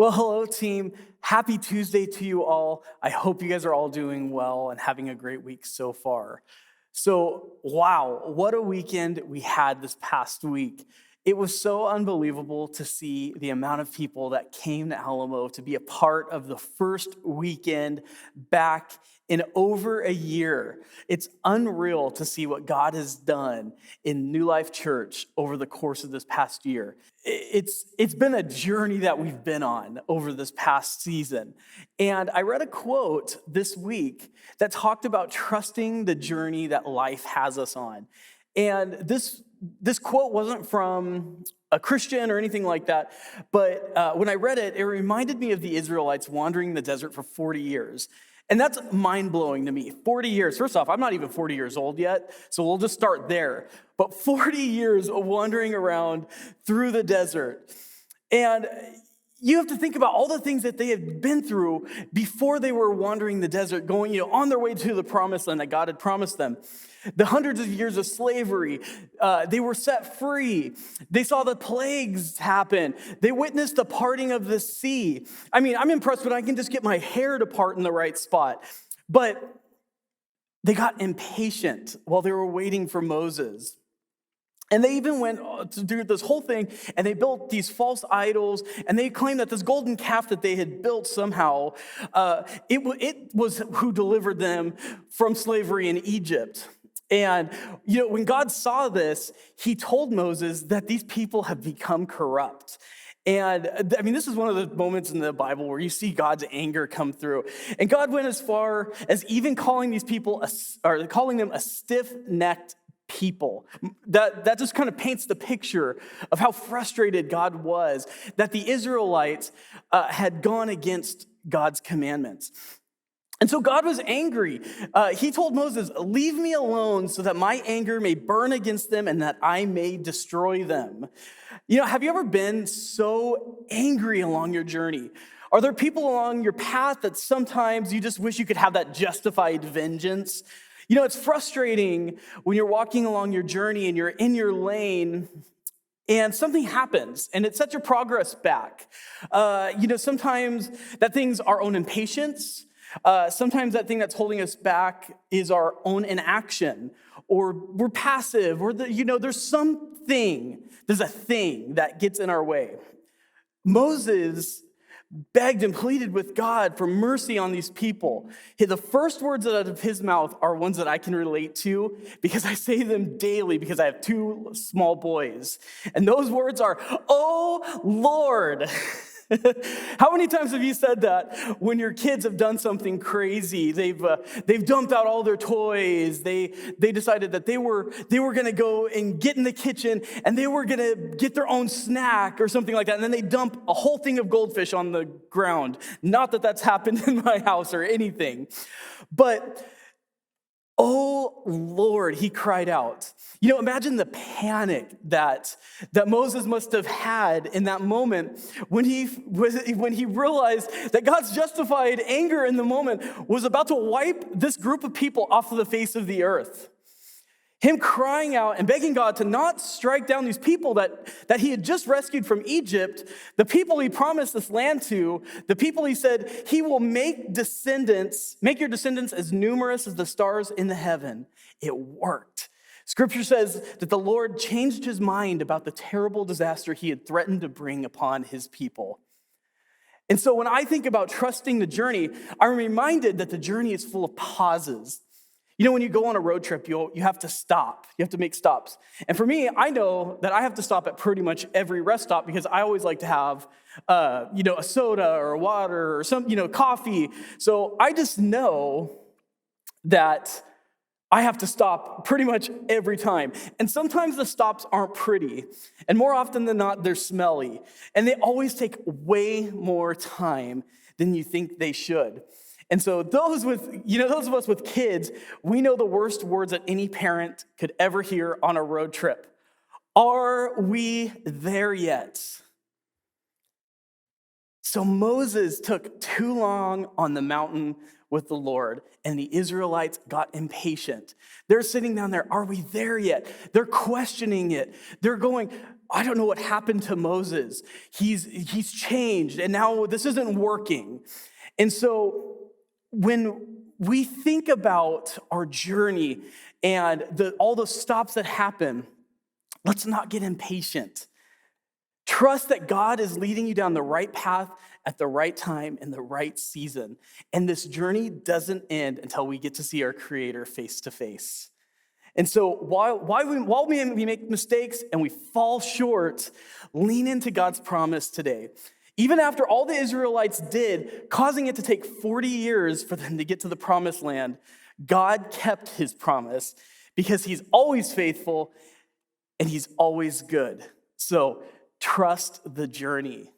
Well, hello, team. Happy Tuesday to you all. I hope you guys are all doing well and having a great week so far. So, wow, what a weekend we had this past week. It was so unbelievable to see the amount of people that came to Alamo to be a part of the first weekend back in over a year. It's unreal to see what God has done in New Life Church over the course of this past year. It's been a journey that we've been on over this past season. And I read a quote this week that talked about trusting the journey that life has us on. And this quote wasn't from a Christian or anything like that, but when I read it, it reminded me of the Israelites wandering the desert for 40 years. And that's mind-blowing to me. 40 years. First off, I'm not even 40 years old yet, so we'll just start there. But 40 years of wandering around through the desert. And you have to think about all the things that they had been through before they were wandering the desert, going, on their way to the promised land that God had promised them. The hundreds of years of slavery, they were set free. They saw the plagues happen. They witnessed the parting of the sea. I mean, I'm impressed when I can just get my hair to part in the right spot. But they got impatient while they were waiting for Moses. And they even went to do this whole thing, and they built these false idols, and they claimed that this golden calf that they had built somehow, it was who delivered them from slavery in Egypt. And, when God saw this, he told Moses that these people have become corrupt. And I mean, this is one of the moments in the Bible where you see God's anger come through. And God went as far as even calling these people, calling them a stiff-necked people. That just kind of paints the picture of how frustrated God was that the Israelites had gone against God's commandments. And so God was angry. He told Moses, "Leave me alone so that my anger may burn against them and that I may destroy them." Have you ever been so angry along your journey? Are there people along your path that sometimes you just wish you could have that justified vengeance? It's frustrating when you're walking along your journey and you're in your lane and something happens and it sets your progress back. Sometimes that thing's our own impatience. Sometimes that thing that's holding us back is our own inaction, or we're passive, or there's a thing that gets in our way. Moses begged and pleaded with God for mercy on these people. The first words out of his mouth are ones that I can relate to because I say them daily because I have two small boys. And those words are, "Oh, Lord." How many times have you said that when your kids have done something crazy? They've dumped out all their toys. They decided that they were going to go and get in the kitchen and they were going to get their own snack or something like that. And then they dump a whole thing of goldfish on the ground. Not that that's happened in my house or anything, but "Oh, Lord," he cried out. Imagine the panic that Moses must have had in that moment when he realized that God's justified anger in the moment was about to wipe this group of people off of the face of the earth. Him crying out and begging God to not strike down these people that he had just rescued from Egypt, the people he promised this land to, the people he said, he will make your descendants as numerous as the stars in the heaven. It worked. Scripture says that the Lord changed his mind about the terrible disaster he had threatened to bring upon his people. And so when I think about trusting the journey, I'm reminded that the journey is full of pauses. When you go on a road trip, you have to stop. You have to make stops. And for me, I know that I have to stop at pretty much every rest stop because I always like to have, a soda or water or some, coffee. So I just know that I have to stop pretty much every time. And sometimes the stops aren't pretty. And more often than not, they're smelly. And they always take way more time than you think they should. And so those of us with kids, we know the worst words that any parent could ever hear on a road trip. Are we there yet? So Moses took too long on the mountain with the Lord, and the Israelites got impatient. They're sitting down there, "Are we there yet?" They're questioning it. They're going, I don't know what happened to Moses. He's changed, and now this isn't working. And so when we think about our journey and all the stops that happen, let's not get impatient. Trust that God is leading you down the right path at the right time in the right season. And this journey doesn't end until we get to see our Creator face to face. And so while we make mistakes and we fall short, lean into God's promise today. Even after all the Israelites did, causing it to take 40 years for them to get to the promised land, God kept his promise because he's always faithful and he's always good. So trust the journey.